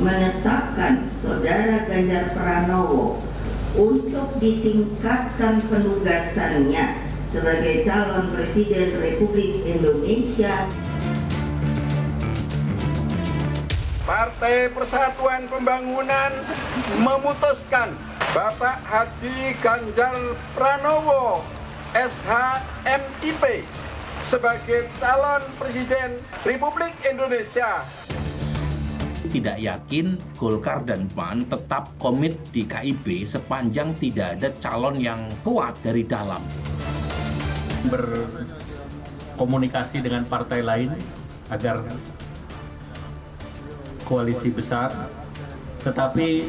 menetapkan Saudara Ganjar Pranowo untuk ditingkatkan penugasannya sebagai calon Presiden Republik Indonesia. Partai Persatuan Pembangunan memutuskan Bapak Haji Ganjar Pranowo SH.MIP sebagai calon Presiden Republik Indonesia. Tidak yakin Golkar dan PAN tetap komit di KIB sepanjang tidak ada calon yang kuat dari dalam. Berkomunikasi dengan partai lain agar koalisi besar, tetapi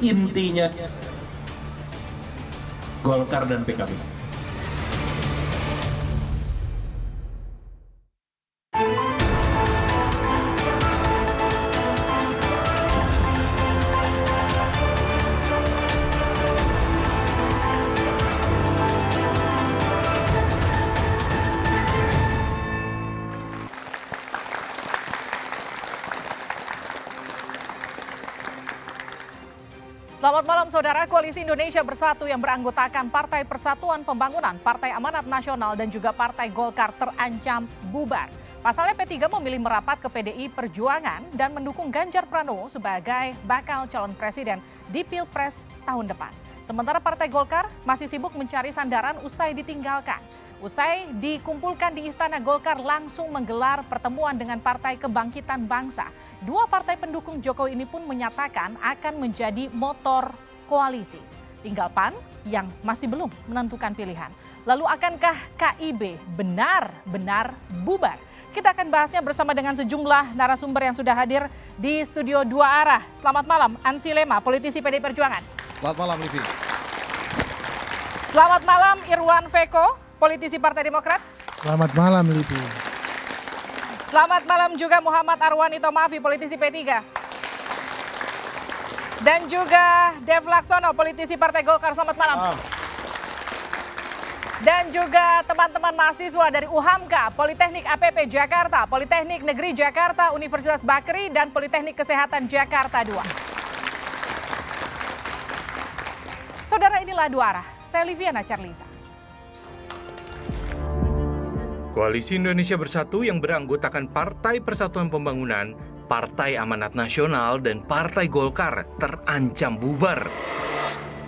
intinya Golkar dan PKB. Selamat malam saudara. Koalisi Indonesia Bersatu yang beranggotakan Partai Persatuan Pembangunan, Partai Amanat Nasional dan juga Partai Golkar terancam bubar. Pasalnya P3 memilih merapat ke PDI Perjuangan dan mendukung Ganjar Pranowo sebagai bakal calon presiden di Pilpres tahun depan. Sementara Partai Golkar masih sibuk mencari sandaran usai ditinggalkan. Usai dikumpulkan di Istana Golkar langsung menggelar pertemuan dengan Partai Kebangkitan Bangsa. Dua partai pendukung Jokowi ini pun menyatakan akan menjadi motor koalisi. Tinggal PAN yang masih belum menentukan pilihan. Lalu akankah KIB benar-benar bubar? Kita akan bahasnya bersama dengan sejumlah narasumber yang sudah hadir di studio Dua Arah. Selamat malam, Ansi Lema, politisi PDI Perjuangan. Selamat malam, Livi. Selamat malam, Irwan Veko, politisi Partai Demokrat. Selamat malam, Livi. Selamat malam juga Muhammad Arwani Tomafi, politisi P3. Dan juga Dev Laksono, politisi Partai Golkar. Selamat malam. Dan juga teman-teman mahasiswa dari UHAMKA, Politeknik APP Jakarta, Politeknik Negeri Jakarta, Universitas Bakri, dan Politeknik Kesehatan Jakarta II. Saudara, inilah Dua Arah. Saya Liviana Charlisa. Koalisi Indonesia Bersatu yang beranggotakan Partai Persatuan Pembangunan, Partai Amanat Nasional, dan Partai Golkar terancam bubar.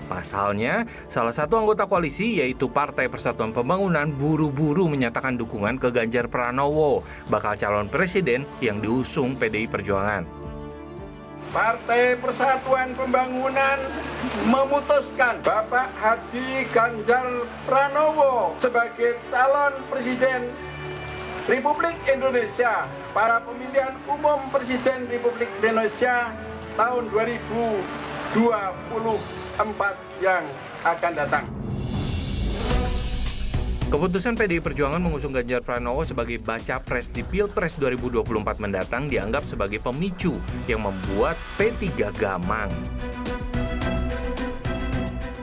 Pasalnya, salah satu anggota koalisi yaitu Partai Persatuan Pembangunan buru-buru menyatakan dukungan ke Ganjar Pranowo, bakal calon presiden yang diusung PDI Perjuangan. Partai Persatuan Pembangunan memutuskan Bapak Haji Ganjar Pranowo sebagai calon Presiden Republik Indonesia pada pemilihan umum Presiden Republik Indonesia tahun 2024 yang akan datang. Keputusan PDI Perjuangan mengusung Ganjar Pranowo sebagai baca pres di Pilpres 2024 mendatang dianggap sebagai pemicu yang membuat P3 gamang.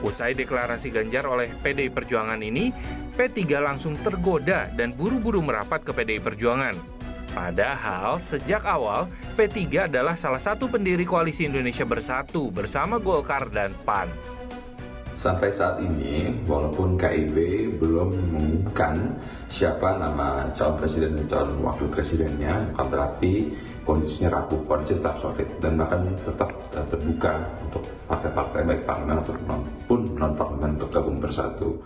Usai deklarasi Ganjar oleh PDI Perjuangan ini, P3 langsung tergoda dan buru-buru merapat ke PDI Perjuangan. Padahal sejak awal P3 adalah salah satu pendiri Koalisi Indonesia Bersatu bersama Golkar dan PAN. Sampai saat ini, walaupun KIB belum mengumumkan siapa nama calon presiden dan calon wakil presidennya, bukan berarti kondisinya rapuh, kondisi tetap solid dan bahkan tetap terbuka untuk partai-partai baik parlemen ataupun non-parlemen untuk gabung bersatu.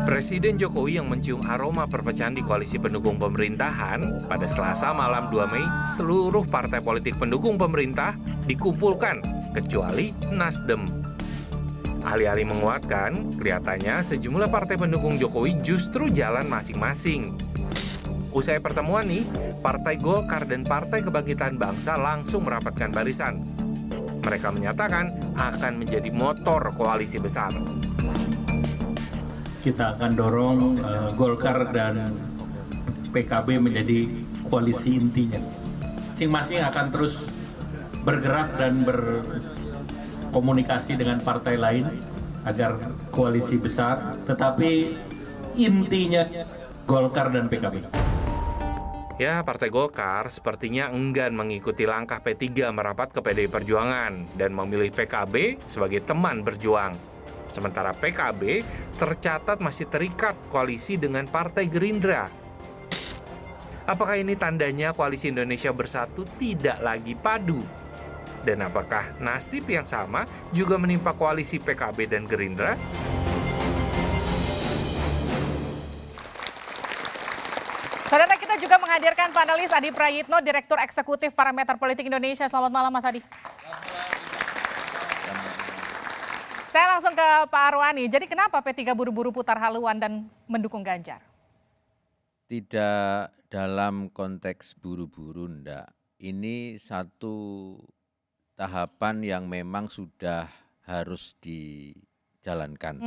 Presiden Jokowi yang mencium aroma perpecahan di koalisi pendukung pemerintahan, pada Selasa malam 2 Mei, seluruh partai politik pendukung pemerintah dikumpulkan, kecuali Nasdem. Alih-alih menguatkan, kelihatannya sejumlah partai pendukung Jokowi justru jalan masing-masing. Usai pertemuan nih, Partai Golkar dan Partai Kebangkitan Bangsa langsung merapatkan barisan. Mereka menyatakan akan menjadi motor koalisi besar. Kita akan dorong Golkar dan PKB menjadi koalisi intinya. Masing-masing akan terus bergerak dan berkomunikasi dengan partai lain agar koalisi besar, tetapi intinya Golkar dan PKB. Ya, Partai Golkar sepertinya enggan mengikuti langkah P3 merapat ke PDI Perjuangan dan memilih PKB sebagai teman berjuang. Sementara PKB tercatat masih terikat koalisi dengan Partai Gerindra. Apakah ini tandanya koalisi Indonesia Bersatu tidak lagi padu? Dan apakah nasib yang sama juga menimpa koalisi PKB dan Gerindra? Saudara, kita juga menghadirkan panelis Adi Prayitno, Direktur Eksekutif Parameter Politik Indonesia. Selamat malam, Mas Adi. Saya langsung ke Pak Arwani. Jadi kenapa P3 buru-buru putar haluan dan mendukung Ganjar? Tidak dalam konteks buru-buru, ndak. Ini satu tahapan yang memang sudah harus dijalankan.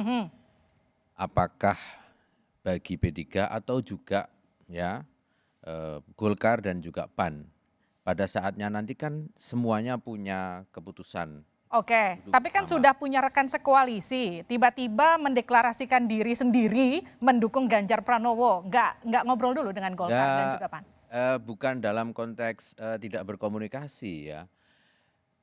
Apakah bagi P3 atau juga ya Golkar dan juga PAN. Pada saatnya nanti kan semuanya punya keputusan. Oke, tapi kan sudah punya rekan sekoalisi, tiba-tiba mendeklarasikan diri sendiri mendukung Ganjar Pranowo. Nggak ngobrol dulu dengan Golkar dan juga PAN? Bukan dalam konteks tidak berkomunikasi ya.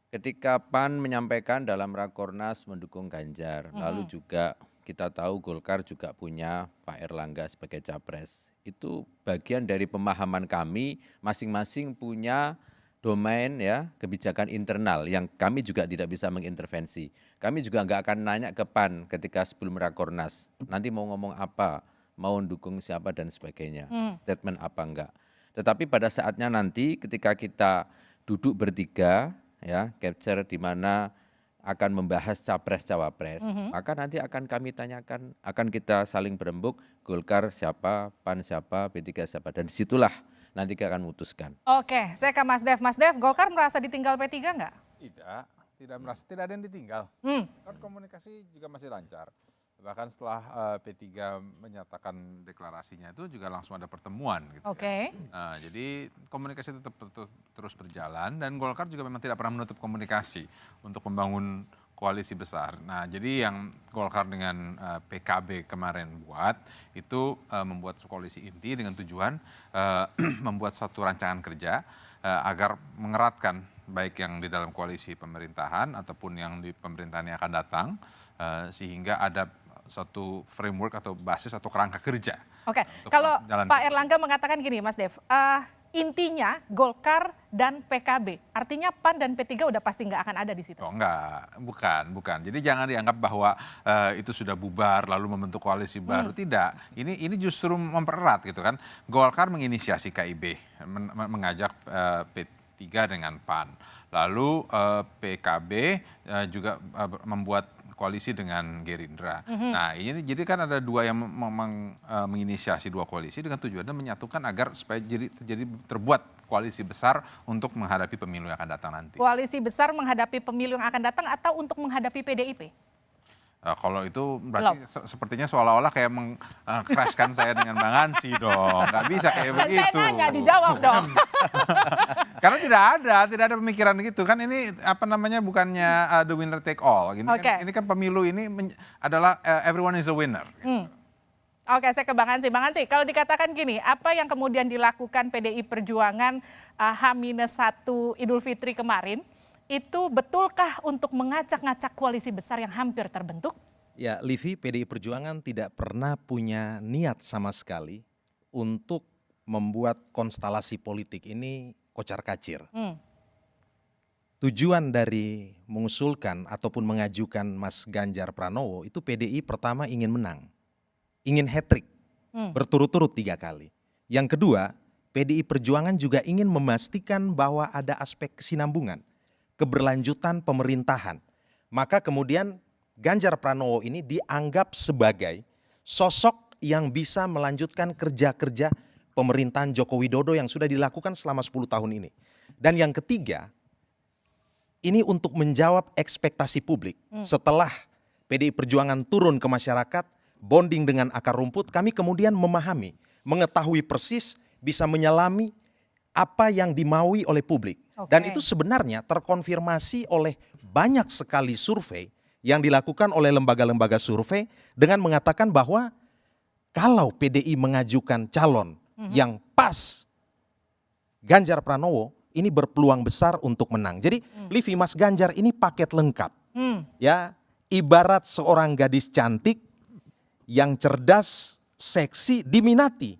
Ketika PAN menyampaikan dalam Rakornas mendukung Ganjar, lalu juga kita tahu Golkar juga punya Pak Erlangga sebagai capres. Itu bagian dari pemahaman kami, masing-masing punya domain ya kebijakan internal yang kami juga tidak bisa mengintervensi. Kami juga nggak akan nanya ke PAN ketika sebelum Rakornas, nanti mau ngomong apa, mau dukung siapa dan sebagainya, statement apa enggak. Tetapi pada saatnya nanti ketika kita duduk bertiga, ya capture di mana akan membahas capres-cawapres, maka nanti akan kami tanyakan, akan kita saling berembuk, Golkar siapa, PAN siapa, P3 siapa, dan disitulah nanti kita akan memutuskan. Oke, saya ke Mas Dev. Mas Dev, Golkar merasa ditinggal P3 nggak? Tidak merasa, tidak ada yang ditinggal. Kan komunikasi juga masih lancar. Bahkan setelah P3 menyatakan deklarasinya itu juga langsung ada pertemuan gitu. Oke. Nah, jadi komunikasi tetap terus berjalan dan Golkar juga memang tidak pernah menutup komunikasi untuk membangun koalisi besar. Nah, jadi yang Golkar dengan PKB kemarin buat itu membuat koalisi inti dengan tujuan membuat suatu rancangan kerja agar mengeratkan baik yang di dalam koalisi pemerintahan ataupun yang di pemerintahan yang akan datang sehingga ada suatu framework atau basis atau kerangka kerja. Oke, kalau Pak Erlangga mengatakan gini Mas Dev, intinya Golkar dan PKB, artinya PAN dan P3 udah pasti nggak akan ada di situ. Oh enggak, bukan. Jadi jangan dianggap bahwa itu sudah bubar lalu membentuk koalisi baru, tidak. Ini justru mempererat gitu kan. Golkar menginisiasi KIB, mengajak P3 dengan PAN. Lalu PKB juga membuat koalisi dengan Gerindra. Nah ini jadi kan ada dua yang menginisiasi dua koalisi dengan tujuannya menyatukan agar supaya jadi terbuat koalisi besar untuk menghadapi pemilu yang akan datang nanti. Koalisi besar menghadapi pemilu yang akan datang atau untuk menghadapi PDIP? Kalau itu berarti sepertinya seolah-olah kayak meng-crashkan saya dengan Bang Hansi dong. Nggak bisa kayak begitu. Saya nanya, dijawab dong. Karena tidak ada pemikiran gitu kan, ini apa namanya bukannya the winner take all. Gini kan, ini kan pemilu ini adalah everyone is a winner. Oke, saya ke Bang Hansi. Bang Hansi, kalau dikatakan gini, apa yang kemudian dilakukan PDI Perjuangan H-1 Idul Fitri kemarin, itu betulkah untuk ngacak-ngacak koalisi besar yang hampir terbentuk? Ya, Livi, PDI Perjuangan tidak pernah punya niat sama sekali untuk membuat konstelasi politik ini kocar-kacir. Tujuan dari mengusulkan ataupun mengajukan Mas Ganjar Pranowo itu PDI pertama ingin menang, ingin hat-trick berturut-turut 3 kali. Yang kedua, PDI Perjuangan juga ingin memastikan bahwa ada aspek kesinambungan, keberlanjutan pemerintahan. Maka kemudian Ganjar Pranowo ini dianggap sebagai sosok yang bisa melanjutkan kerja-kerja pemerintahan Joko Widodo yang sudah dilakukan selama 10 tahun ini. Dan yang ketiga, ini untuk menjawab ekspektasi publik. Setelah PDI Perjuangan turun ke masyarakat, bonding dengan akar rumput, kami kemudian memahami, mengetahui persis, bisa menyelami apa yang dimaui oleh publik. Dan itu sebenarnya terkonfirmasi oleh banyak sekali survei yang dilakukan oleh lembaga-lembaga survei dengan mengatakan bahwa kalau PDI mengajukan calon yang pas Ganjar Pranowo ini berpeluang besar untuk menang. Jadi Livi, Mas Ganjar ini paket lengkap. Ya, ibarat seorang gadis cantik yang cerdas, seksi, diminati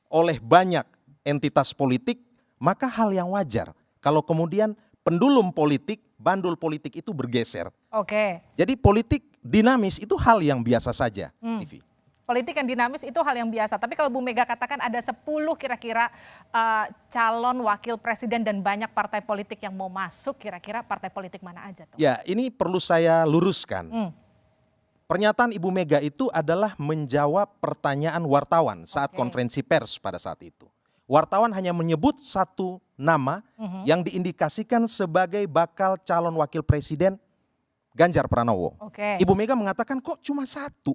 oleh banyak entitas politik, maka hal yang wajar kalau kemudian pendulum politik, bandul politik itu bergeser. Oke. Jadi politik dinamis itu hal yang biasa saja, Livi. Politik yang dinamis itu hal yang biasa. Tapi kalau Bu Mega katakan ada 10 kira-kira calon wakil presiden dan banyak partai politik yang mau masuk, kira-kira partai politik mana aja tuh? Ya, ini perlu saya luruskan. Pernyataan Ibu Mega itu adalah menjawab pertanyaan wartawan saat konferensi pers pada saat itu. Wartawan hanya menyebut satu nama yang diindikasikan sebagai bakal calon wakil presiden, Ganjar Pranowo. Ibu Mega mengatakan kok cuma satu.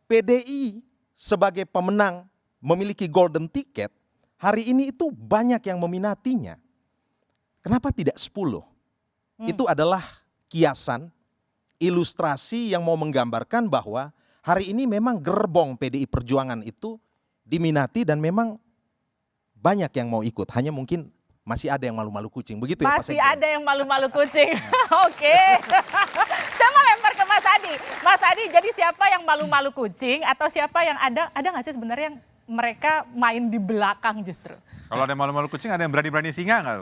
PDI sebagai pemenang memiliki golden ticket, hari ini itu banyak yang meminatinya. Kenapa tidak 10? Itu adalah kiasan, ilustrasi yang mau menggambarkan bahwa hari ini memang gerbong PDI Perjuangan itu diminati dan memang banyak yang mau ikut. Hanya mungkin masih ada yang malu-malu kucing. Begitu ya Pak Masih Sekjen? ada yang malu-malu kucing. Oke. Saya mau lempar ke Mas Adi. Mas Adi, jadi siapa yang malu-malu kucing atau siapa yang ada nggak sih sebenarnya yang mereka main di belakang justru? Kalau ada yang malu-malu kucing, ada yang berani-berani singa nggak?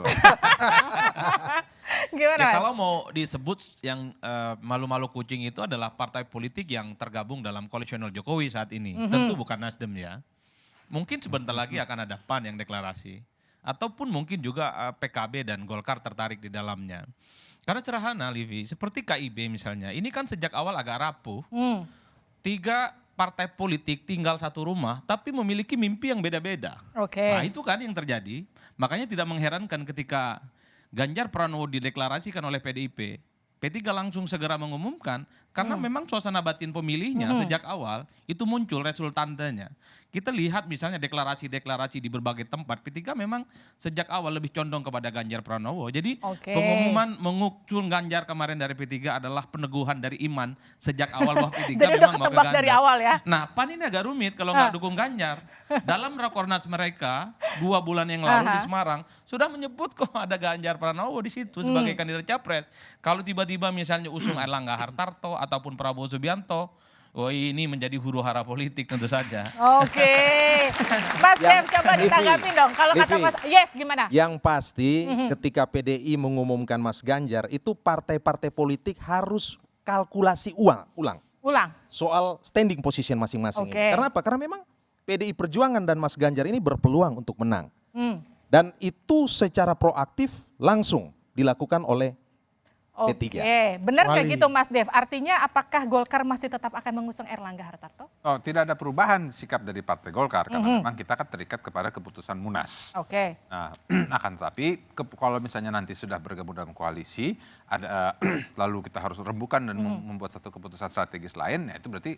Gimana Mas? Kalau mau disebut yang malu-malu kucing itu adalah partai politik yang tergabung dalam koalisional Jokowi saat ini. Tentu bukan Nasdem ya. Mungkin sebentar lagi akan ada PAN yang deklarasi. Ataupun mungkin juga PKB dan Golkar tertarik di dalamnya. Karena sederhana Livi, seperti KIB misalnya, ini kan sejak awal agak rapuh. 3 partai politik tinggal satu rumah tapi memiliki mimpi yang beda-beda. Nah itu kan yang terjadi. Makanya tidak mengherankan ketika Ganjar Pranowo dideklarasikan oleh PDIP, P3 langsung segera mengumumkan karena memang suasana batin pemilihnya sejak awal itu muncul resultantenya. Kita lihat misalnya deklarasi-deklarasi di berbagai tempat, P3 memang sejak awal lebih condong kepada Ganjar Pranowo. Jadi pengumuman mengukul Ganjar kemarin dari P3 adalah peneguhan dari iman sejak awal bahwa P3 memang mau ke Ganjar. Dari awal ya. Nah PAN ini agak rumit kalau nggak dukung Ganjar. Dalam rakornas mereka 2 bulan yang lalu di Semarang sudah menyebut kok ada Ganjar Pranowo di situ sebagai kandidat capres. Kalau tiba-tiba misalnya usung Erlangga Hartarto ataupun Prabowo Subianto, ini menjadi huru-hara politik tentu saja. Mas Dev coba ditanggapi dong. Kalau kata Mas, gimana? Yang pasti ketika PDI mengumumkan Mas Ganjar itu partai-partai politik harus kalkulasi ulang. Soal standing position masing-masing. Karena apa? Karena memang PDI Perjuangan dan Mas Ganjar ini berpeluang untuk menang. Dan itu secara proaktif langsung dilakukan oleh P3. Benar kayak gitu Mas Dev. Artinya apakah Golkar masih tetap akan mengusung Erlangga Hartarto? Oh, tidak ada perubahan sikap dari Partai Golkar karena memang kita kan terikat kepada keputusan Munas. Nah, akan tetapi kalau misalnya nanti sudah bergabung dalam koalisi, ada lalu kita harus rembukan dan membuat satu keputusan strategis lain, ya itu berarti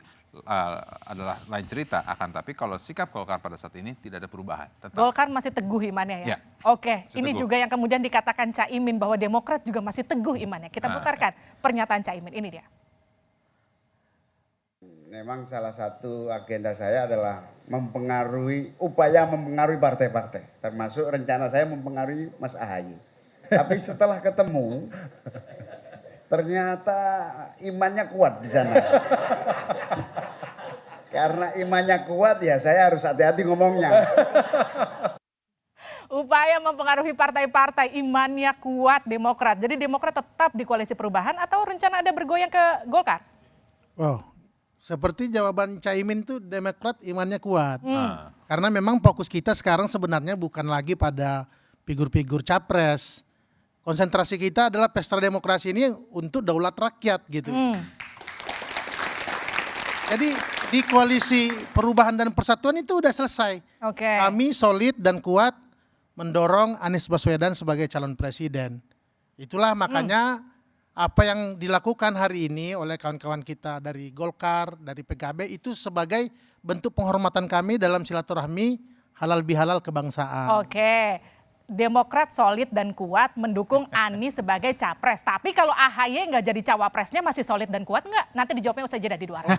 adalah lain cerita. Akan tapi kalau sikap Golkar pada saat ini tidak ada perubahan. Tetap. Golkar masih teguh imannya ya? Ini juga yang kemudian dikatakan Caimin bahwa Demokrat juga masih teguh imannya. Kita putarkan pernyataan Caimin, ini dia. Memang salah satu agenda saya adalah upaya mempengaruhi partai-partai. Termasuk rencana saya mempengaruhi Mas Ahaye. Tapi setelah ketemu, ternyata imannya kuat di sana. Karena imannya kuat ya saya harus hati-hati ngomongnya. Upaya mempengaruhi partai-partai, imannya kuat Demokrat. Jadi Demokrat tetap di koalisi perubahan atau rencana ada bergoyang ke Golkar? Seperti jawaban Caimin itu Demokrat imannya kuat. Karena memang fokus kita sekarang sebenarnya bukan lagi pada figur-figur capres. Konsentrasi kita adalah pesta demokrasi ini untuk daulat rakyat gitu. Jadi di koalisi perubahan dan persatuan itu udah selesai. Kami solid dan kuat mendorong Anies Baswedan sebagai calon presiden. Itulah makanya apa yang dilakukan hari ini oleh kawan-kawan kita dari Golkar, dari PKB itu sebagai bentuk penghormatan kami dalam silaturahmi halal bihalal kebangsaan. Demokrat solid dan kuat mendukung Anies sebagai capres. Tapi kalau AHY nggak jadi cawapresnya masih solid dan kuat nggak? Nanti dijawabnya usai jeda di Dua Arah.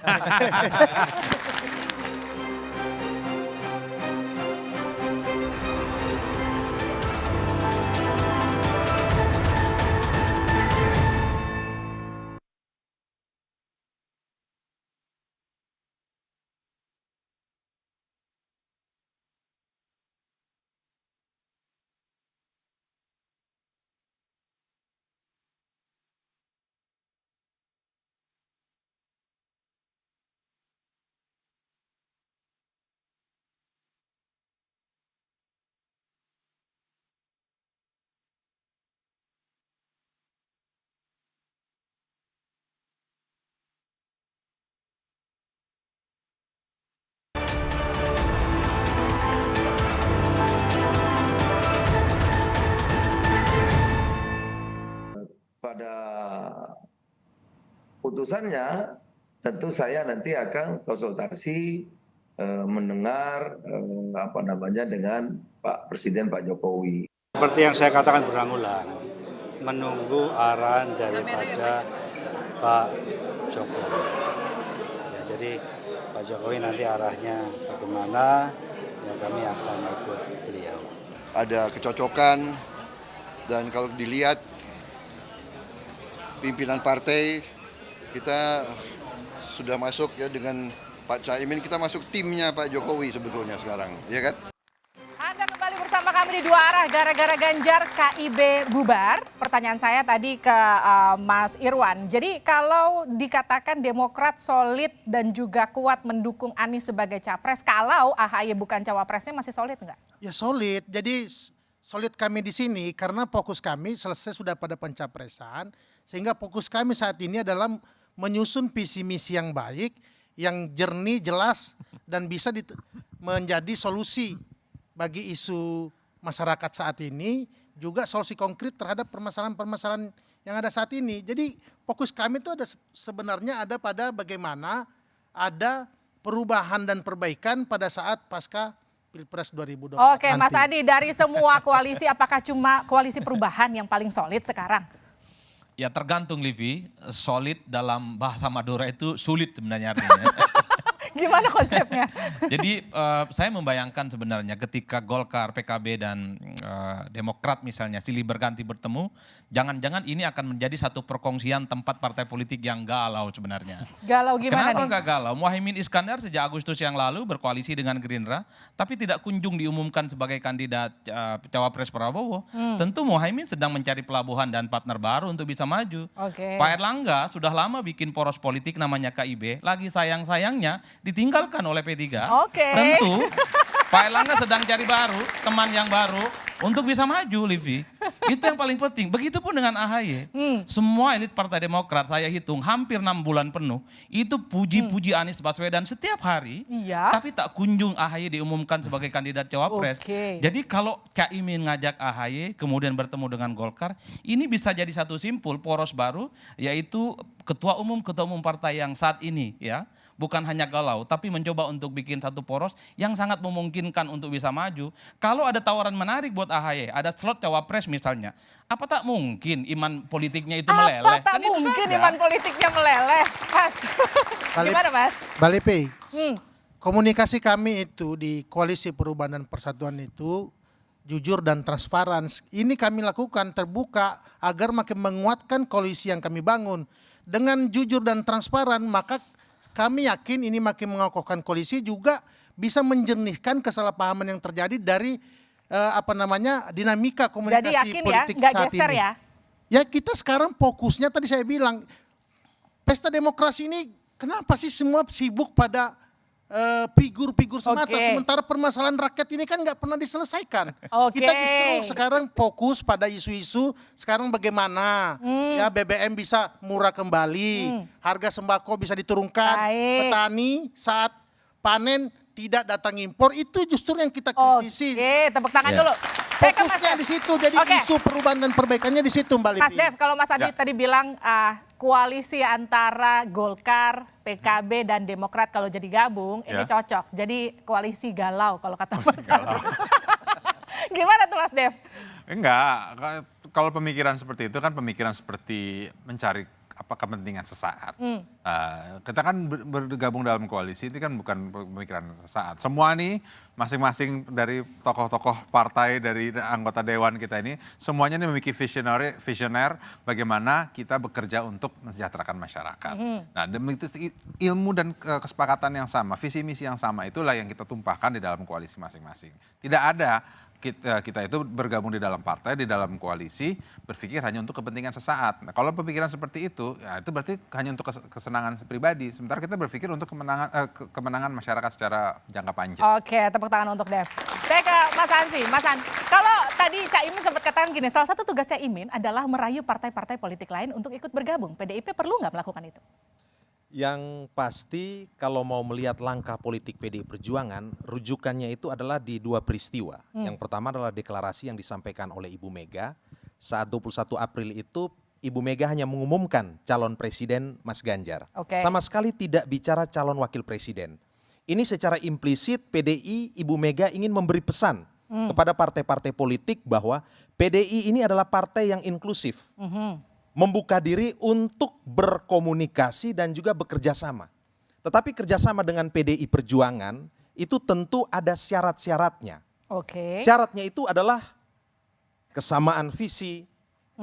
putusannya tentu saya nanti akan konsultasi mendengar dengan Pak Presiden Pak Jokowi. Seperti yang saya katakan berulang-ulang, menunggu arahan daripada Pak Jokowi. Ya, jadi Pak Jokowi nanti arahnya bagaimana, ya kami akan ikut beliau. Ada kecocokan dan kalau dilihat pimpinan partai kita sudah masuk ya dengan Pak Caimin, kita masuk timnya Pak Jokowi sebetulnya sekarang, ya kan? Anda kembali bersama kami di Dua Arah, gara-gara Ganjar KIB bubar. Pertanyaan saya tadi ke Mas Irwan. Jadi kalau dikatakan Demokrat solid dan juga kuat mendukung Anies sebagai capres, kalau AHY bukan cawapresnya masih solid nggak? Ya solid, jadi solid kami di sini karena fokus kami selesai sudah pada pencapresan, sehingga fokus kami saat ini adalah menyusun visi misi yang baik, yang jernih, jelas, dan bisa menjadi solusi bagi isu masyarakat saat ini, juga solusi konkret terhadap permasalahan-permasalahan yang ada saat ini. Jadi fokus kami itu ada sebenarnya ada pada bagaimana ada perubahan dan perbaikan pada saat pasca Pilpres 2024. Oke, Mas Adi, dari semua koalisi apakah cuma koalisi perubahan yang paling solid sekarang? Ya tergantung Livi, solid dalam bahasa Madura itu sulit sebenarnya artinya. Gimana konsepnya? Jadi saya membayangkan sebenarnya ketika Golkar, PKB dan Demokrat misalnya silih berganti bertemu, jangan-jangan ini akan menjadi satu perkongsian tempat partai politik yang galau sebenarnya. Galau gimana Kenapa nih? nggak galau? Muhaimin Iskandar sejak Agustus yang lalu berkoalisi dengan Gerindra, tapi tidak kunjung diumumkan sebagai kandidat cawapres Prabowo. Tentu Muhaimin sedang mencari pelabuhan dan partner baru untuk bisa maju. Pak Erlangga sudah lama bikin poros politik namanya KIB, lagi sayang-sayangnya ditinggalkan oleh P3. Tentu Pak Erlangga sedang cari baru, teman yang baru untuk bisa maju, Livi. Itu yang paling penting. Begitupun dengan AHY. Semua elit Partai Demokrat saya hitung hampir 6 bulan penuh itu puji-puji Anies Baswedan setiap hari. Tapi tak kunjung AHY diumumkan sebagai kandidat cawapres. Jadi kalau Caimin ngajak AHY kemudian bertemu dengan Golkar, ini bisa jadi satu simpul poros baru, yaitu ketua umum partai yang saat ini ya. Bukan hanya galau, tapi mencoba untuk bikin satu poros yang sangat memungkinkan untuk bisa maju. Kalau ada tawaran menarik buat AHY, ada slot cawapres misalnya, apa tak mungkin iman politiknya itu meleleh? Apa tak mungkin iman politiknya meleleh, Mas? Gimana, Mas? Balipe, komunikasi kami itu di Koalisi Perubahan dan Persatuan itu jujur dan transparan. Ini kami lakukan terbuka agar makin menguatkan koalisi yang kami bangun. Dengan jujur dan transparan, maka kami yakin ini makin mengokohkan koalisi, juga bisa menjernihkan kesalahpahaman yang terjadi dari dinamika komunikasi politik saat ini. Ya kita sekarang fokusnya tadi saya bilang pesta demokrasi ini kenapa sih semua sibuk pada figur-figur semata, sementara permasalahan rakyat ini kan nggak pernah diselesaikan. Kita justru sekarang fokus pada isu-isu sekarang bagaimana ya BBM bisa murah kembali, harga sembako bisa diturunkan, petani saat panen tidak datang impor, itu justru yang kita kritisi. Tepuk tangan dulu. Fokusnya di situ, jadi isu perubahan dan perbaikannya di situ Mbak Livi. Mas Dev, kalau Mas Adi tadi bilang koalisi antara Golkar, PKB dan Demokrat kalau jadi gabung ini cocok. Jadi koalisi galau kalau kata Mas Adi. Gimana tuh Mas Dev? Enggak, kalau pemikiran seperti itu kan pemikiran seperti mencari kepentingan sesaat. Kita kan bergabung dalam koalisi ini kan bukan pemikiran sesaat. Semua nih masing-masing dari tokoh-tokoh partai, dari anggota dewan kita ini, semuanya ini memiliki visioner bagaimana kita bekerja untuk mensejahterakan masyarakat. Nah, ilmu dan kesepakatan yang sama, visi misi yang sama itulah yang kita tumpahkan di dalam koalisi masing-masing. Tidak ada kita itu bergabung di dalam partai, di dalam koalisi, berpikir hanya untuk kepentingan sesaat. Nah, kalau pemikiran seperti itu, ya itu berarti hanya untuk kesenangan pribadi. Sementara kita berpikir untuk kemenangan masyarakat secara jangka panjang. Oke, tepuk tangan untuk Dev. Saya ke Mas Hansi. Mas Han, kalau tadi Caimin sempat katakan gini, salah satu tugas Caimin adalah merayu partai-partai politik lain untuk ikut bergabung. PDIP perlu nggak melakukan itu? Yang pasti kalau mau melihat langkah politik PDI Perjuangan, rujukannya itu adalah di dua peristiwa. Yang pertama adalah deklarasi yang disampaikan oleh Ibu Mega saat 21 April itu Ibu Mega hanya mengumumkan calon presiden Mas Ganjar. Oke. Sama sekali tidak bicara calon wakil presiden. Ini secara implisit PDI Ibu Mega ingin memberi pesan kepada partai-partai politik bahwa PDI ini adalah partai yang inklusif. Membuka diri untuk berkomunikasi dan juga bekerja sama. Tetapi kerjasama dengan PDI Perjuangan itu tentu ada syarat-syaratnya. Oke. Syaratnya itu adalah kesamaan visi,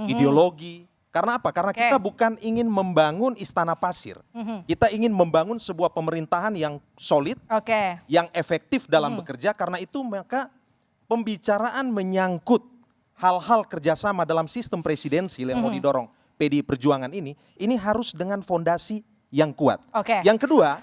ideologi. Karena apa? Karena kita bukan ingin membangun istana pasir. Kita ingin membangun sebuah pemerintahan yang solid, yang efektif dalam bekerja. Karena itu maka pembicaraan menyangkut hal-hal kerjasama dalam sistem presidensil yang mau didorong PDI Perjuangan ini harus dengan fondasi yang kuat. Yang kedua,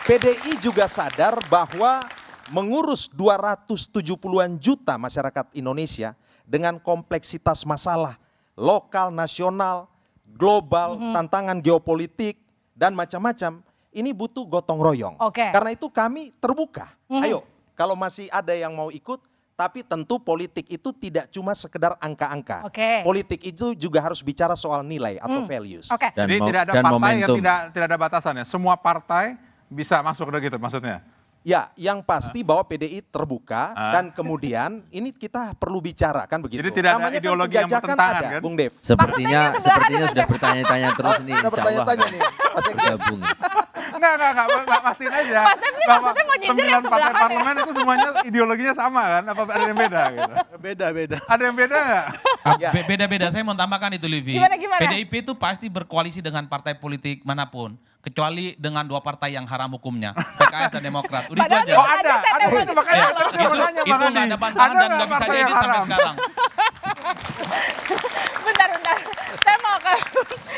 PDI juga sadar bahwa mengurus 270-an juta masyarakat Indonesia dengan kompleksitas masalah lokal, nasional, global, tantangan geopolitik, dan macam-macam, ini butuh gotong royong. Karena itu kami terbuka. Ayo, kalau masih ada yang mau ikut, tapi tentu politik itu tidak cuma sekedar angka-angka. Politik itu juga harus bicara soal nilai atau values. Jadi tidak ada partai yang tidak ada batasannya. Semua partai bisa masuk gitu maksudnya. Ya, yang pasti bahwa PDI terbuka dan kemudian ini kita perlu bicara kan begitu. Jadi tidak ada ideologi yang bertentangan kan? Bung Dev. Sepertinya sudah bertanya-tanya terus nih. Sudah bertanya-tanya nih. Bergabung. Enggak, pastiin aja. Bahwa 9 partai parlemen itu semuanya ideologinya sama kan? Apa ada yang beda gitu? Beda-beda. Ada yang beda nggak? Beda-beda, saya mau tambahkan itu Livi. Gimana? PDIP itu pasti berkoalisi dengan partai politik manapun. Kecuali dengan 2 partai yang haram hukumnya, PKS dan Demokrat. Udah itu aja. Oh ada itu makanya saya mau nanya itu nggak ada bantahan dan nggak bisa diedit sampai sekarang. Bentar.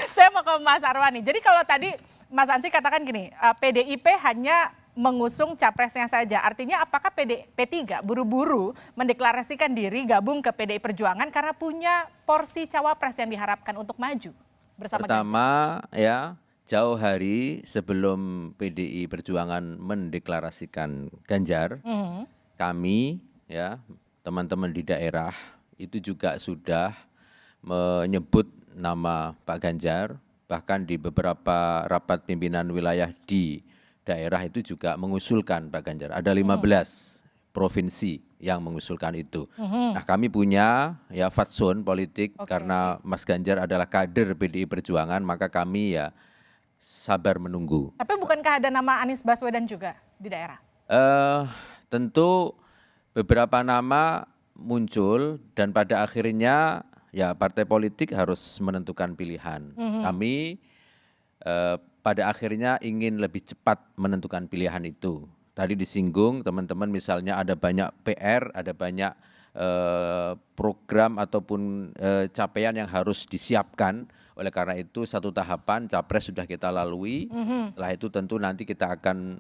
Saya mau ke Mas Arwani. Jadi kalau tadi Mas Ansyi katakan gini, PDIP hanya mengusung capresnya saja. Artinya apakah P3 buru-buru mendeklarasikan diri gabung ke PDI Perjuangan karena punya porsi cawapres yang diharapkan untuk maju bersama Pertama ya, jauh hari sebelum PDI Perjuangan mendeklarasikan Ganjar, kami ya teman-teman di daerah itu juga sudah menyebut nama Pak Ganjar, bahkan di beberapa rapat pimpinan wilayah di daerah itu juga mengusulkan Pak Ganjar. Ada 15 provinsi yang mengusulkan itu. Nah kami punya ya fatsun politik karena Mas Ganjar adalah kader PDI Perjuangan, maka kami ya sabar menunggu. Tapi bukankah ada nama Anies Baswedan juga di daerah? Tentu beberapa nama muncul dan pada akhirnya ya partai politik harus menentukan pilihan. Kami pada akhirnya ingin lebih cepat menentukan pilihan itu. Tadi disinggung teman-teman misalnya ada banyak PR, ada banyak program ataupun capaian yang harus disiapkan. Oleh karena itu satu tahapan capres sudah kita lalui. Setelah itu tentu nanti kita akan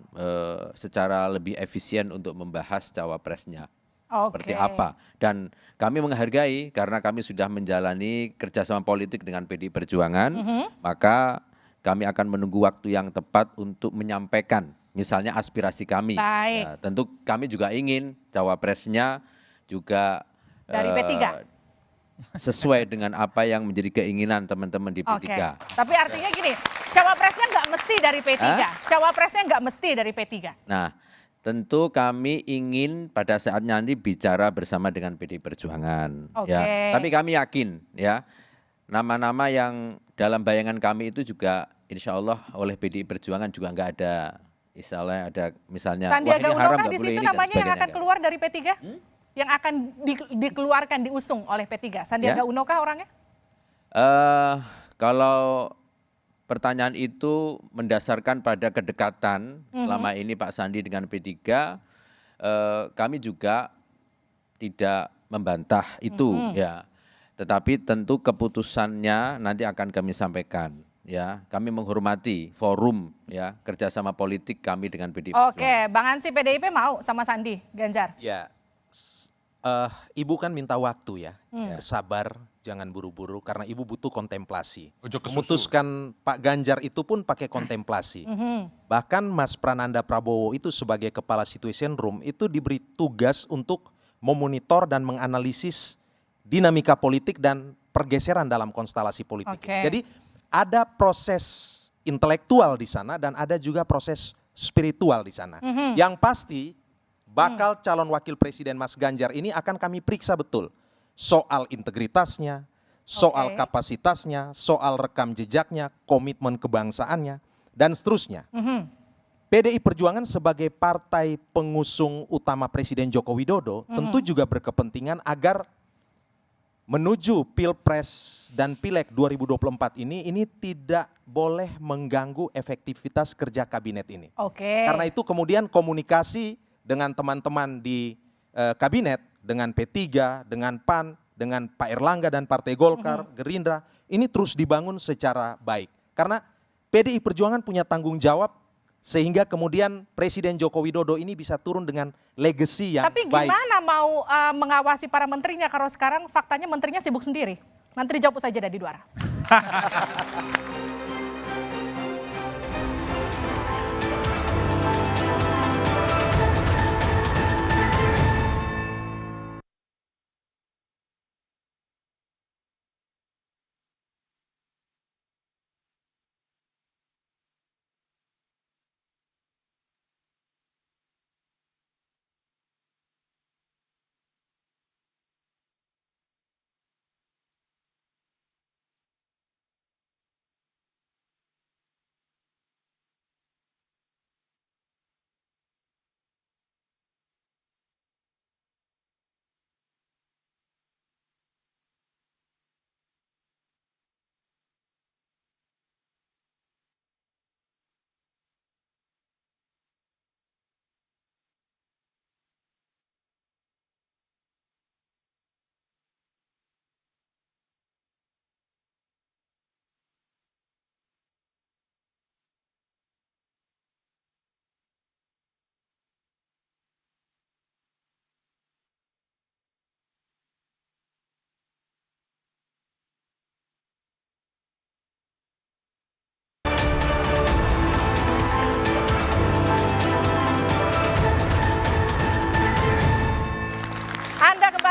secara lebih efisien untuk membahas cawapresnya. Seperti apa. Dan kami menghargai karena kami sudah menjalani kerjasama politik dengan PDI Perjuangan, maka kami akan menunggu waktu yang tepat untuk menyampaikan misalnya aspirasi kami. Ya, tentu kami juga ingin cawapresnya juga dari P3. Sesuai dengan apa yang menjadi keinginan teman-teman di P3. Tapi artinya gini, cawapresnya nggak mesti dari P3. Cawapresnya nggak mesti dari P3. Nah, tentu kami ingin pada saat nanti bicara bersama dengan PDI Perjuangan. Ya. Tapi kami yakin ya, nama-nama yang dalam bayangan kami itu juga insya Allah oleh PDI Perjuangan juga nggak ada, misalnya Sandiaga Uno kah di situ namanya yang akan keluar dari P3? Yang akan dikeluarkan, diusung oleh P3? Sandiaga Uno kah orangnya? Kalau pertanyaan itu mendasarkan pada kedekatan selama ini Pak Sandi dengan P3, kami juga tidak membantah itu ya. Tetapi tentu keputusannya nanti akan kami sampaikan. Ya, kami menghormati forum ya kerjasama politik kami dengan PDIP. Bang Ansyi, PDIP mau sama Sandi Ganjar? Ya, Ibu kan minta waktu ya, sabar, jangan buru-buru karena Ibu butuh kontemplasi. Memutuskan Pak Ganjar itu pun pakai kontemplasi. Bahkan Mas Prananda Prabowo itu sebagai kepala Situation Room itu diberi tugas untuk memonitor dan menganalisis dinamika politik dan pergeseran dalam konstelasi politik. Jadi ada proses intelektual di sana dan ada juga proses spiritual di sana. Yang pasti bakal calon wakil presiden Mas Ganjar ini akan kami periksa betul soal integritasnya, soal kapasitasnya, soal rekam jejaknya, komitmen kebangsaannya, dan seterusnya. PDI Perjuangan sebagai partai pengusung utama Presiden Joko Widodo tentu juga berkepentingan agar menuju Pilpres dan Pileg 2024 ini tidak boleh mengganggu efektivitas kerja kabinet ini. Karena itu kemudian komunikasi dengan teman-teman di kabinet, dengan P3, dengan PAN, dengan Pak Erlangga dan Partai Golkar, Gerindra, ini terus dibangun secara baik. Karena PDI Perjuangan punya tanggung jawab sehingga kemudian Presiden Joko Widodo ini bisa turun dengan legacy yang Tapi baik. gimana mau mengawasi para menterinya kalau sekarang faktanya menterinya sibuk sendiri? Nanti dijawab saja dari Duara.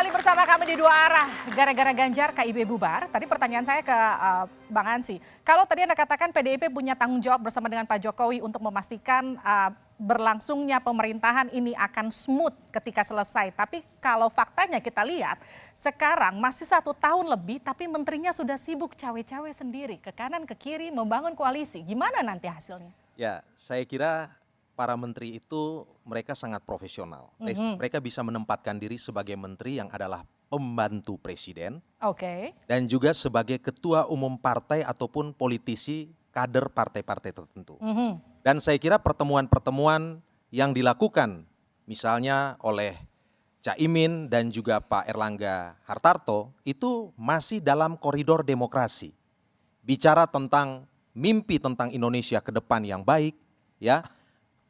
Bersama kami di Dua Arah, gara-gara Ganjar KIB bubar. Tadi pertanyaan saya ke Bang Ansy. Kalau tadi Anda katakan PDIP punya tanggung jawab bersama dengan Pak Jokowi untuk memastikan berlangsungnya pemerintahan ini akan smooth ketika selesai. Tapi kalau faktanya kita lihat, sekarang masih 1 tahun lebih tapi menterinya sudah sibuk cawe-cawe sendiri. Ke kanan, ke kiri, membangun koalisi. Gimana nanti hasilnya? Ya, saya kira para menteri itu mereka sangat profesional. Mereka bisa menempatkan diri sebagai menteri yang adalah pembantu presiden. Dan juga sebagai ketua umum partai ataupun politisi kader partai-partai tertentu. Dan saya kira pertemuan-pertemuan yang dilakukan misalnya oleh Caimin dan juga Pak Erlangga Hartarto itu masih dalam koridor demokrasi. Bicara tentang mimpi tentang Indonesia ke depan yang baik, ya.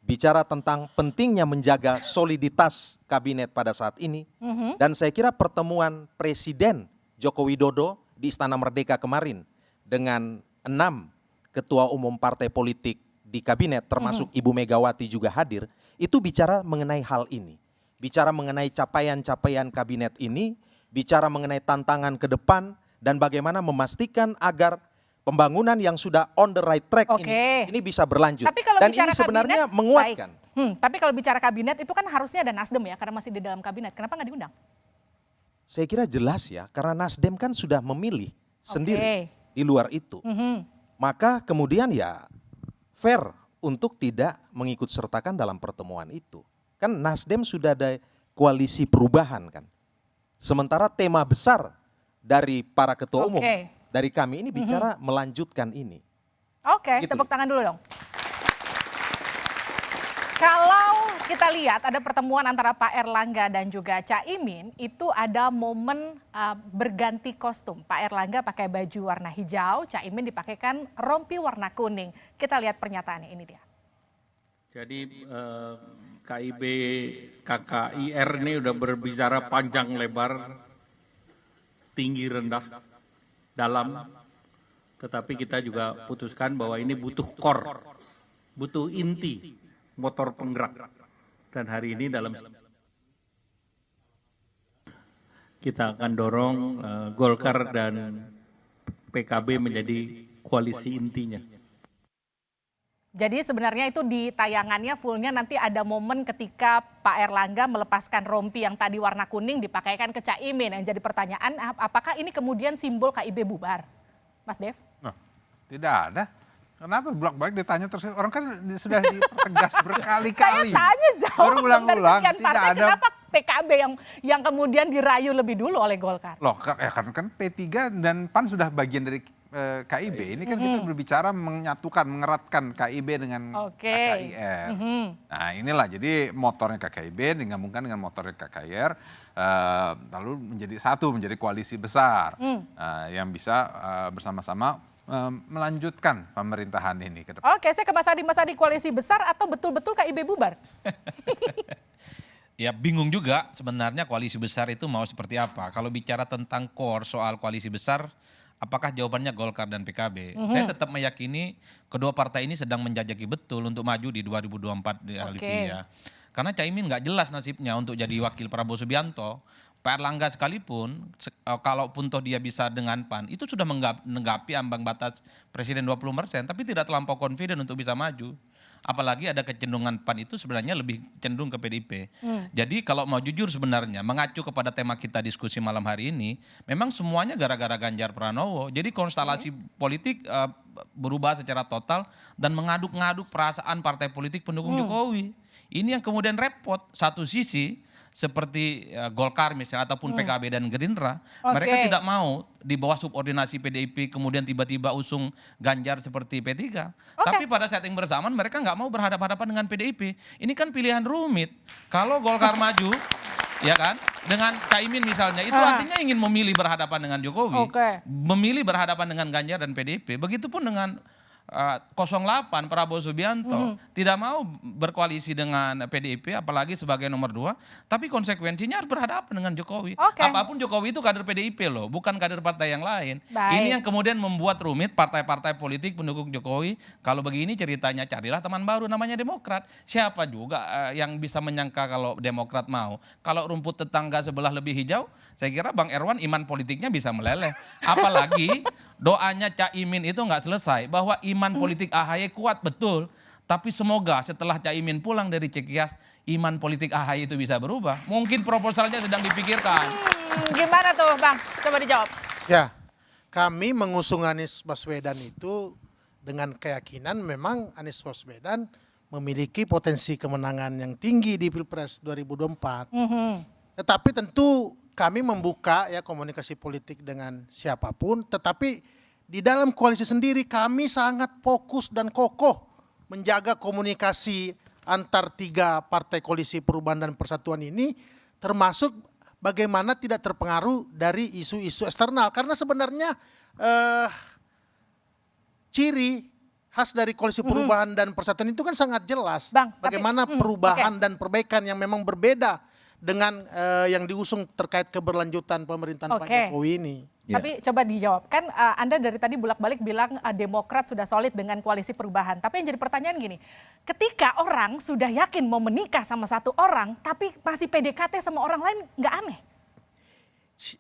Bicara tentang pentingnya menjaga soliditas kabinet pada saat ini. Dan saya kira pertemuan Presiden Joko Widodo di Istana Merdeka kemarin dengan 6 ketua umum partai politik di kabinet termasuk Ibu Megawati juga hadir, itu bicara mengenai hal ini. Bicara mengenai capaian-capaian kabinet ini, bicara mengenai tantangan ke depan dan bagaimana memastikan agar pembangunan yang sudah on the right track ini bisa berlanjut. Tapi kalau dan bicara ini sebenarnya kabinet, menguatkan. Tapi kalau bicara kabinet itu kan harusnya ada Nasdem ya, karena masih di dalam kabinet. Kenapa nggak diundang? Saya kira jelas ya, karena Nasdem kan sudah memilih sendiri di luar itu. Maka kemudian ya fair untuk tidak mengikut sertakan dalam pertemuan itu. Kan Nasdem sudah ada koalisi perubahan kan. Sementara tema besar dari para ketua umum dari kami ini bicara melanjutkan ini. Gitu. Tepuk tangan dulu dong. Kalau kita lihat ada pertemuan antara Pak Erlangga dan juga Caimin, itu ada momen berganti kostum. Pak Erlangga pakai baju warna hijau, Caimin dipakaikan rompi warna kuning. Kita lihat pernyataannya, ini dia. Jadi KIB KKIR ini udah berbicara panjang lebar, tinggi rendah, dalam, tetapi kita juga putuskan bahwa ini butuh core, butuh inti, motor penggerak. Dan hari ini dalam kita akan dorong Golkar dan PKB menjadi koalisi intinya. Jadi sebenarnya itu di tayangannya fullnya nanti ada momen ketika Pak Erlangga melepaskan rompi yang tadi warna kuning dipakaikan ke Caimin. Yang jadi pertanyaan, apakah ini kemudian simbol KIB bubar? Mas Dev? Nah, tidak ada. Kenapa bolak-balik ditanya terus? Orang kan sudah dipertegas berkali-kali. Saya tanya jawab berulang-ulang. Dari sekian partai, kenapa PKB yang kemudian dirayu lebih dulu oleh Golkar? Loh, kan P3 dan PAN sudah bagian dari KIB. Ini kan kita berbicara menyatukan, mengeratkan KIB dengan KKIR. Nah inilah jadi motornya KKIB digabungkan dengan motornya KKIR, lalu menjadi satu, menjadi koalisi besar yang bisa bersama-sama melanjutkan pemerintahan ini ke depan. Oke, saya ke Mas Adi. Mas Adi, koalisi besar atau betul-betul KIB bubar? Ya bingung juga sebenarnya koalisi besar itu mau seperti apa. Kalau bicara tentang core soal koalisi besar, apakah jawabannya Golkar dan PKB? Saya tetap meyakini kedua partai ini sedang menjajaki betul untuk maju di 2024 di Livi ya. Karena Caimin nggak jelas nasibnya untuk jadi wakil Prabowo Subianto. Pak Erlangga sekalipun, kalaupun toh dia bisa dengan PAN, itu sudah menggapi ambang batas Presiden 20%, tapi tidak terlampau confident untuk bisa maju. Apalagi ada kecenderungan PAN itu sebenarnya lebih cenderung ke PDIP. Jadi kalau mau jujur sebenarnya, mengacu kepada tema kita diskusi malam hari ini, memang semuanya gara-gara Ganjar Pranowo. Jadi konstelasi politik berubah secara total dan mengaduk-ngaduk perasaan partai politik pendukung Jokowi. Ini yang kemudian repot. Satu sisi, seperti Golkar misalnya ataupun PKB dan Gerindra, mereka tidak mau di bawah subordinasi PDIP kemudian tiba-tiba usung Ganjar seperti P3. Tapi pada saat yang bersamaan mereka nggak mau berhadapan-hadapan dengan PDIP. Ini kan pilihan rumit. Kalau Golkar maju, ya kan, dengan Caimin misalnya, itu artinya ingin memilih berhadapan dengan Jokowi, memilih berhadapan dengan Ganjar dan PDIP. Begitupun dengan 08 Prabowo Subianto tidak mau berkoalisi dengan PDIP apalagi sebagai nomor 2, tapi konsekuensinya harus berhadapan dengan Jokowi. Apapun Jokowi itu kader PDIP loh, bukan kader partai yang lain. Ini yang kemudian membuat rumit partai-partai politik pendukung Jokowi. Kalau begini ceritanya, carilah teman baru namanya Demokrat. Siapa juga yang bisa menyangka kalau Demokrat mau? Kalau rumput tetangga sebelah lebih hijau, saya kira Bang Erwan iman politiknya bisa meleleh. Apalagi doanya Caimin itu nggak selesai, bahwa iman politik AHY kuat betul. Tapi semoga setelah Caimin pulang dari Cikeas, iman politik AHY itu bisa berubah. Mungkin proposalnya sedang dipikirkan. Gimana tuh Bang? Coba dijawab. Ya, kami mengusung Anies Baswedan itu dengan keyakinan memang Anies Baswedan memiliki potensi kemenangan yang tinggi di Pilpres 2024. Tetapi tentu kami membuka ya komunikasi politik dengan siapapun, tetapi di dalam koalisi sendiri kami sangat fokus dan kokoh menjaga komunikasi antar 3 partai koalisi Perubahan dan Persatuan ini, termasuk bagaimana tidak terpengaruh dari isu-isu eksternal. Karena sebenarnya ciri khas dari koalisi Perubahan dan Persatuan itu kan sangat jelas. Bagaimana perubahan dan perbaikan yang memang berbeda dengan yang diusung terkait keberlanjutan pemerintahan Pak Jokowi ini. Tapi coba dijawab, kan Anda dari tadi bolak-balik bilang Demokrat sudah solid dengan koalisi perubahan. Tapi yang jadi pertanyaan gini, ketika orang sudah yakin mau menikah sama satu orang, tapi masih PDKT sama orang lain, nggak aneh?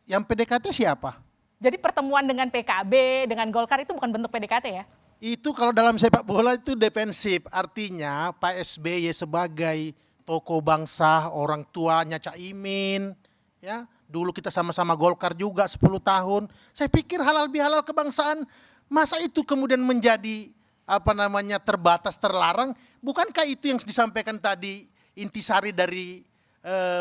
Yang PDKT siapa? Jadi pertemuan dengan PKB, dengan Golkar itu bukan bentuk PDKT ya? Itu kalau dalam sepak bola itu defensif, artinya Pak SBY sebagai tokoh bangsa, orang tuanya Caimin, ya dulu kita sama-sama Golkar juga 10 tahun. Saya pikir halal bihalal kebangsaan, masa itu kemudian menjadi terbatas, terlarang? Bukankah itu yang disampaikan tadi intisari dari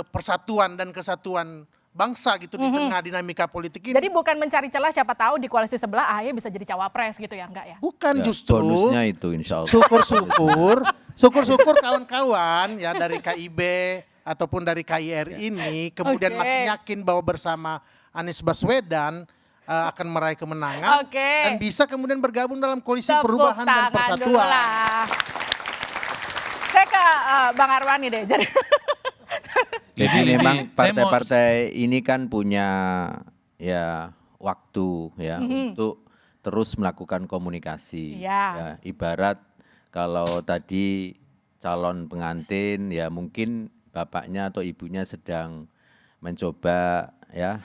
persatuan dan kesatuan bangsa gitu di tengah dinamika politik ini? Jadi bukan mencari celah, siapa tahu di koalisi sebelah AHY bisa jadi cawapres gitu ya, enggak ya? Bukan, justru bonusnya itu insya Allah. Syukur-syukur kawan-kawan ya dari KIB ataupun dari KIR ini kemudian makin yakin bahwa bersama Anies Baswedan akan meraih kemenangan dan bisa kemudian bergabung dalam koalisi Perubahan dan Persatuan. Saya ke Bang Arwani deh. Jadi memang partai-partai ini kan punya ya waktu ya untuk terus melakukan komunikasi. Ya, ibarat kalau tadi calon pengantin ya mungkin bapaknya atau ibunya sedang mencoba ya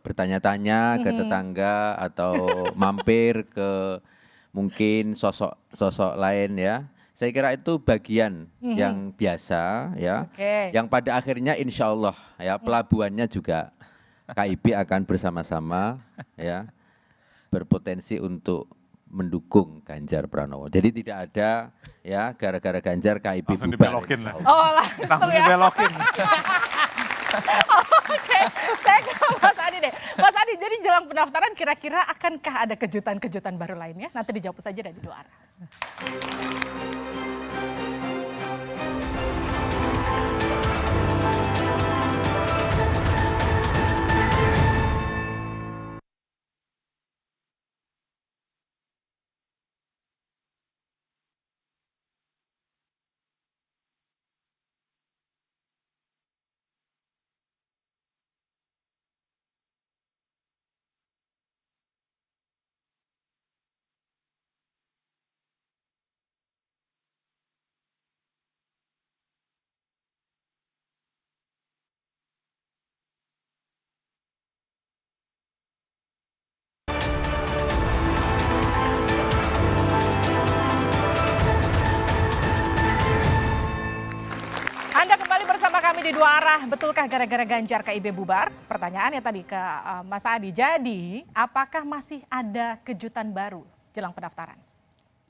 bertanya-tanya ke tetangga atau mampir ke mungkin sosok lain ya. Saya kira itu bagian yang biasa ya. Yang pada akhirnya insya Allah ya pelabuhannya juga KIB akan bersama-sama ya berpotensi untuk mendukung Ganjar Pranowo. Jadi tidak ada ya gara-gara Ganjar KIB langsung bubar. Dibelokin lah. Oh, langsung ya. Dibelokin. Oke, saya ke Mas Adi deh. Mas Adi, jadi jelang pendaftaran kira-kira akankah ada kejutan-kejutan baru lainnya? Nanti dijawab saja dari dua arah. Anda kembali bersama kami di dua arah. Betulkah gara-gara Ganjar KIB bubar? Pertanyaannya tadi ke Mas Adi. Jadi, apakah masih ada kejutan baru jelang pendaftaran?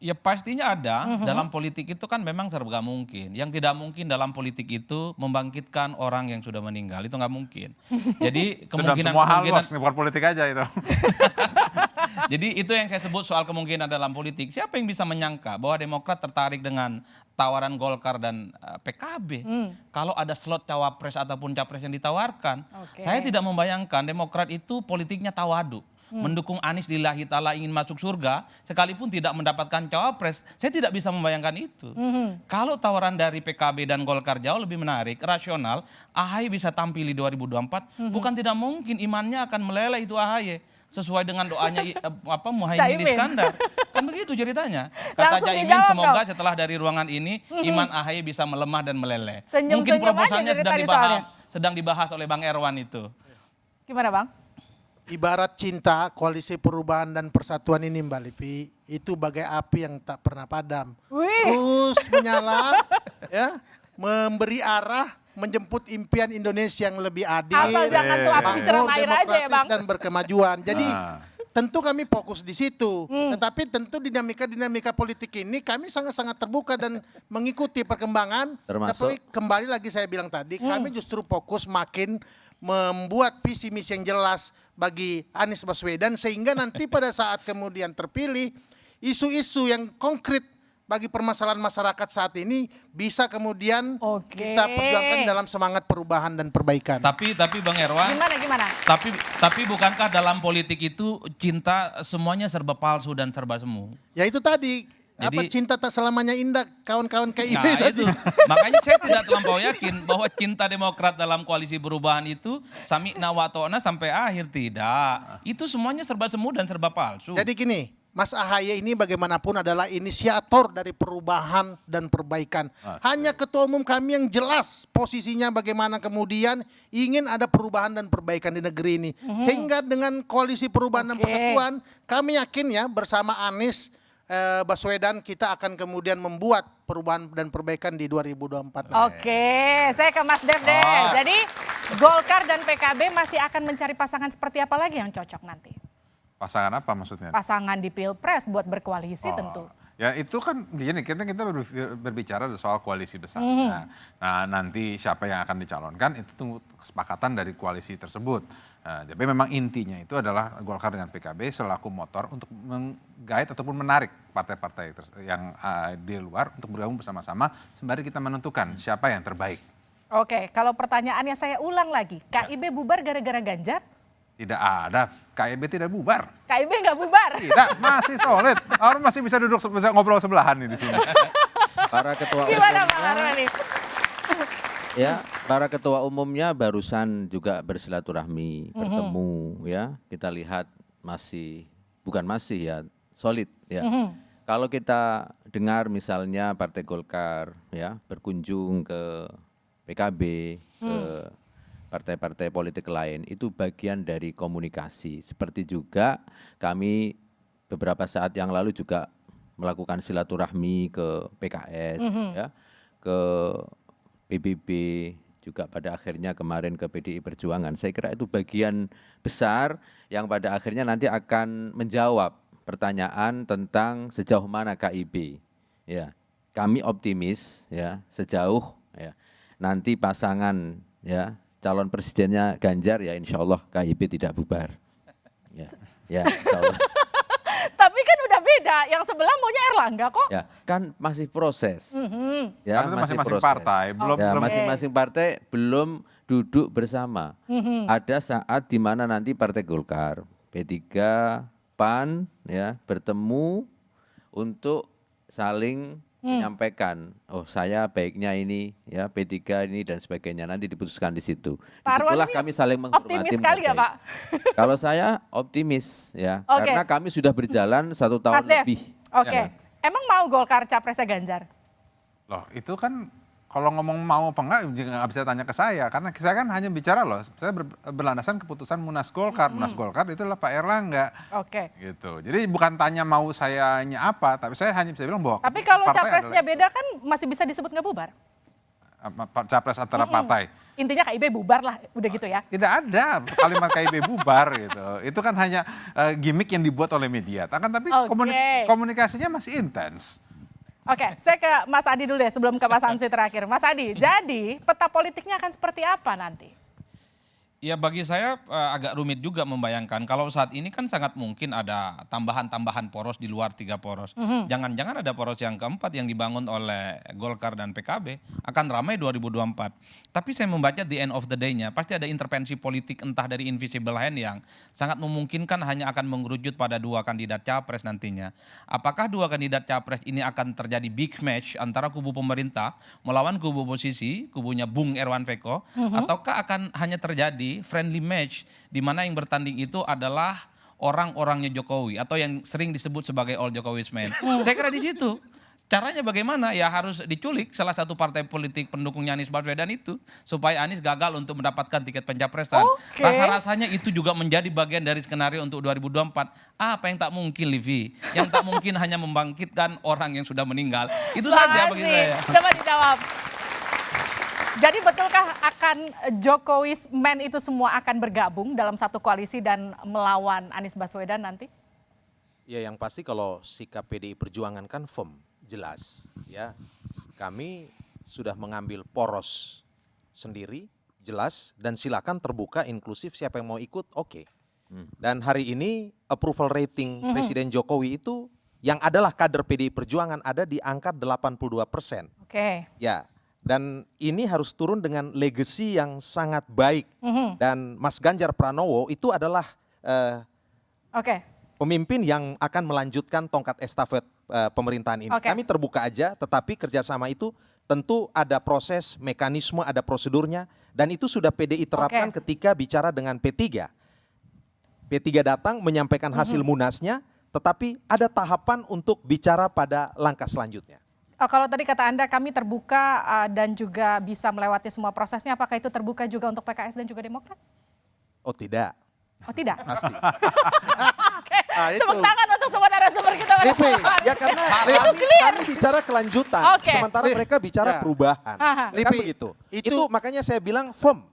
Ya pastinya ada. Dalam politik itu kan memang serba mungkin. Yang tidak mungkin dalam politik itu membangkitkan orang yang sudah meninggal. Itu nggak mungkin. Jadi kemungkinan semua hal bos, bukan politik aja itu. Jadi itu yang saya sebut soal kemungkinan dalam politik. Siapa yang bisa menyangka bahwa Demokrat tertarik dengan tawaran Golkar dan PKB? Kalau ada slot cawapres ataupun capres yang ditawarkan, saya tidak membayangkan Demokrat itu politiknya tawadu. Mendukung Anies lillahi ta'ala ingin masuk surga, sekalipun tidak mendapatkan cawapres, saya tidak bisa membayangkan itu. Kalau tawaran dari PKB dan Golkar jauh lebih menarik, rasional, AHY bisa tampil di 2024, bukan tidak mungkin imannya akan meleleh itu AHY. Sesuai dengan doanya Muhaimin Iskandar. Kan begitu ceritanya. Kata Caimin, semoga setelah dari ruangan ini, iman AHY bisa melemah dan meleleh. Mungkin proposalnya sedang dibahas oleh Bang Erwan itu. Gimana Bang? Ibarat cinta, koalisi perubahan dan persatuan ini Mbak Livi, itu bagai api yang tak pernah padam. Terus menyala, ya, memberi arah, menjemput impian Indonesia yang lebih adil, makmur, demokratis dan berkemajuan. Jadi tentu kami fokus di situ. Tetapi tentu dinamika politik ini kami sangat-sangat terbuka dan mengikuti perkembangan. Tapi kembali lagi saya bilang tadi, kami justru fokus makin membuat visi misi yang jelas bagi Anies Baswedan sehingga nanti pada saat kemudian terpilih isu-isu yang konkret bagi permasalahan masyarakat saat ini bisa kemudian kita perjuangkan dalam semangat perubahan dan perbaikan. Tapi Bang Erwan, gimana? Tapi bukankah dalam politik itu cinta semuanya serba palsu dan serba semu? Ya itu tadi. Jadi, cinta tak selamanya indah, kawan-kawan KIB tadi. Itu. Makanya saya tidak terlampau yakin bahwa cinta Demokrat dalam koalisi perubahan itu sami'na wa ta'na sampai akhir. Tidak. Itu semuanya serba semu dan serba palsu. Jadi gini, Mas AHY ini bagaimanapun adalah inisiator dari perubahan dan perbaikan. Hanya ketua umum kami yang jelas posisinya bagaimana kemudian ingin ada perubahan dan perbaikan di negeri ini. Sehingga dengan koalisi perubahan dan persatuan, kami yakin ya bersama Anies Baswedan kita akan kemudian membuat perubahan dan perbaikan di 2024. Saya ke Mas Dev deh. Jadi Golkar dan PKB masih akan mencari pasangan seperti apa lagi yang cocok nanti? Pasangan apa maksudnya? Pasangan di Pilpres buat berkoalisi tentu. Ya itu kan gini, kita berbicara soal koalisi besar. Nah nanti siapa yang akan dicalonkan itu tunggu kesepakatan dari koalisi tersebut. Jadi memang intinya itu adalah Golkar dengan PKB selaku motor untuk menggait ataupun menarik partai-partai yang di luar untuk bergabung bersama-sama sembari kita menentukan siapa yang terbaik. Kalau pertanyaannya saya ulang lagi, KIB bubar gara-gara Ganjar? Tidak ada, KIB tidak bubar. KIB nggak bubar? Tidak, masih solid. Orang masih bisa duduk bisa ngobrol sebelahan nih di sini. Para ketua gimana Bang Arwani? Ya, para ketua umumnya barusan juga bersilaturahmi, bertemu ya. Kita lihat bukan masih ya, solid ya. Kalau kita dengar misalnya Partai Golkar ya berkunjung ke PKB, ke partai-partai politik lain itu bagian dari komunikasi. Seperti juga kami beberapa saat yang lalu juga melakukan silaturahmi ke PKS, ya, ke PBB, juga pada akhirnya kemarin ke PDI Perjuangan. Saya kira itu bagian besar yang pada akhirnya nanti akan menjawab pertanyaan tentang sejauh mana KIB. Ya, kami optimis ya sejauh ya nanti pasangan ya calon presidennya Ganjar ya insya Allah KIB tidak bubar. Ya, ya insya Allah. Tapi kan udah beda, yang sebelah maunya Erlangga kok. Ya, kan masih proses. Karena Ya, itu masing-masing partai, belum ya, masing-masing partai belum duduk bersama. Ada saat di mana nanti Partai Golkar, P3, PAN ya bertemu untuk saling menyampaikan, oh saya baiknya ini ya P3 ini dan sebagainya, nanti diputuskan di situ. Disitulah kami saling menghormati. Optimis sekali ya Pak? Kalau saya optimis ya, karena kami sudah berjalan 1 tahun Mas Dev, lebih. Oke, emang mau Golkar capresnya Ganjar? Loh itu kan kalau ngomong mau apa enggak juga nggak bisa tanya ke saya, karena saya kan hanya bicara loh, saya berlandasan keputusan Munas Golkar. Munas Golkar itu adalah Pak Erlangga. Oke. Gitu. Jadi bukan tanya mau sayanya apa, tapi saya hanya bisa bilang bahwa Tapi kalau capresnya beda kan masih bisa disebut nggak bubar? Capres antara partai. Intinya KIB bubar lah, udah gitu ya? Tidak ada kalimat KIB bubar gitu. Itu kan hanya gimmick yang dibuat oleh media. Tapi komunikasinya masih intens. Oke, saya ke Mas Adi dulu deh sebelum ke Mas Ansy terakhir. Mas Adi, jadi peta politiknya akan seperti apa nanti? Ya bagi saya agak rumit juga membayangkan kalau saat ini kan sangat mungkin ada tambahan-tambahan poros di luar 3 poros. Jangan-jangan ada poros yang keempat yang dibangun oleh Golkar dan PKB akan ramai 2024. Tapi saya membaca the end of the day-nya pasti ada intervensi politik entah dari invisible hand yang sangat memungkinkan hanya akan mengerucut pada 2 kandidat capres nantinya. Apakah 2 kandidat capres ini akan terjadi big match antara kubu pemerintah melawan kubu oposisi, kubunya Bung Erwan Veko, ataukah akan hanya terjadi friendly match di mana yang bertanding itu adalah orang-orangnya Jokowi atau yang sering disebut sebagai all Jokowi's man. Saya kira di situ. Caranya bagaimana? Ya harus diculik salah satu partai politik pendukungnya Anies Baswedan itu supaya Anies gagal untuk mendapatkan tiket pencapresan. Rasa-rasanya itu juga menjadi bagian dari skenario untuk 2024. Apa yang tak mungkin, Livi? Yang tak mungkin hanya membangkitkan orang yang sudah meninggal. Itu saja bagi saya. Coba dijawab. Jadi betulkah akan Jokowi's man itu semua akan bergabung dalam satu koalisi dan melawan Anies Baswedan nanti? Ya yang pasti kalau sikap PDI Perjuangan kan firm, jelas. Ya, kami sudah mengambil poros sendiri, jelas, dan silakan terbuka, inklusif, siapa yang mau ikut, oke. Dan hari ini approval rating Presiden Jokowi itu yang adalah kader PDI Perjuangan ada di angka 82%. Oke. Ya. Dan ini harus turun dengan legacy yang sangat baik. Dan Mas Ganjar Pranowo itu adalah pemimpin yang akan melanjutkan tongkat estafet pemerintahan ini. Kami terbuka aja, tetapi kerjasama itu tentu ada proses, mekanisme, ada prosedurnya. Dan itu sudah PDI terapkan ketika bicara dengan P3. P3 datang menyampaikan hasil munasnya, tetapi ada tahapan untuk bicara pada langkah selanjutnya. Kalau tadi kata Anda kami terbuka dan juga bisa melewati semua prosesnya, apakah itu terbuka juga untuk PKS dan juga Demokrat? Oh tidak. Oh tidak? Pasti. Tepuk tangan untuk semua narasumber kita. Ya karena kami bicara kelanjutan, sementara mereka bicara perubahan. Kan begitu. Itu makanya saya bilang firm.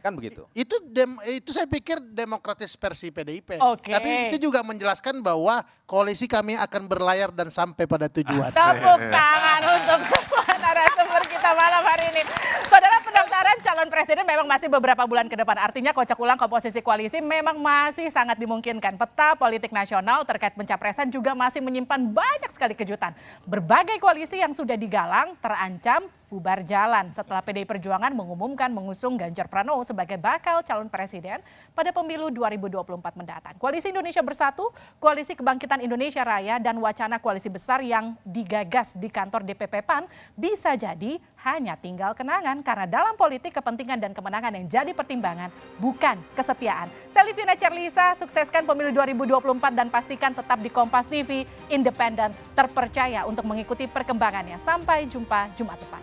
Kan begitu. Itu saya pikir demokratis versi PDIP. Tapi itu juga menjelaskan bahwa koalisi kami akan berlayar dan sampai pada tujuan. Tepuk tangan untuk semua narasumber kita malam hari ini. Saudara, pendaftaran calon presiden memang masih beberapa bulan ke depan. Artinya kocok ulang komposisi koalisi memang masih sangat dimungkinkan. Peta politik nasional terkait pencapresan juga masih menyimpan banyak sekali kejutan. Berbagai koalisi yang sudah digalang terancam bubar jalan setelah PDI Perjuangan mengumumkan mengusung Ganjar Pranowo sebagai bakal calon presiden pada pemilu 2024 mendatang. Koalisi Indonesia Bersatu, Koalisi Kebangkitan Indonesia Raya, dan wacana koalisi besar yang digagas di kantor DPP PAN bisa jadi hanya tinggal kenangan karena dalam politik kepentingan dan kemenangan yang jadi pertimbangan bukan kesetiaan. Saya Livina Cerlisa, sukseskan pemilu 2024 dan pastikan tetap di Kompas TV, independen, terpercaya untuk mengikuti perkembangannya. Sampai jumpa Jumat depan.